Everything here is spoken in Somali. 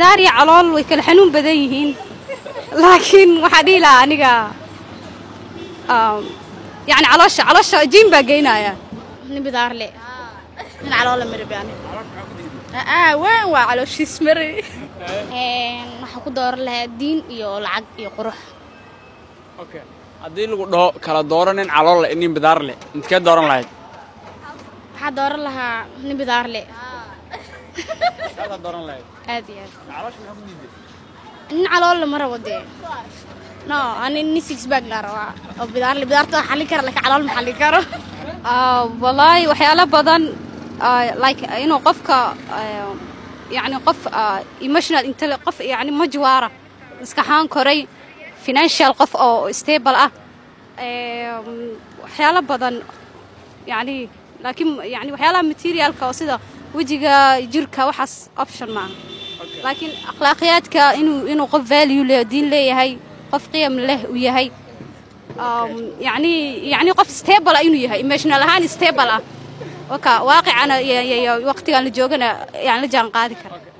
داري علول ويكل حنون بديهين لكن وحدي لا أنيقا يعني علوش جيم بقينا يا نبي دار لي من علول مربي يعني وين وعلوش يسمري نحكو دور لها الدين يو العق يقرح اوكي hadii lagu dhaho kala dooranin calool la in bidaar leh intee dooran lahayd waxa dooran lahaa nin bidaar leh hada dooran lahayd aad iyo caloosh ma ku diiday nin calool la mara wade no ani ni six bag la rabaa oo bidaarta xalin kara laka calool ma xalin karo wallahi waxyaalo badan like inuu qofka يعني قف emotional intelligence قف يعني مجوارة إسكحان كوري financial قف أو stable وحياله بدن يعني لكن يعني وحياله material كوسيدة وجيجا جركا وحس option معه لكن أخلاقياتك إنه قف value له دين له هاي قف قيم له وياهي يعني قف stable إنه يهاي emotional هاني stable وكا واقع أنا وقتي أنا جوجنا يعني لجان قاضي كره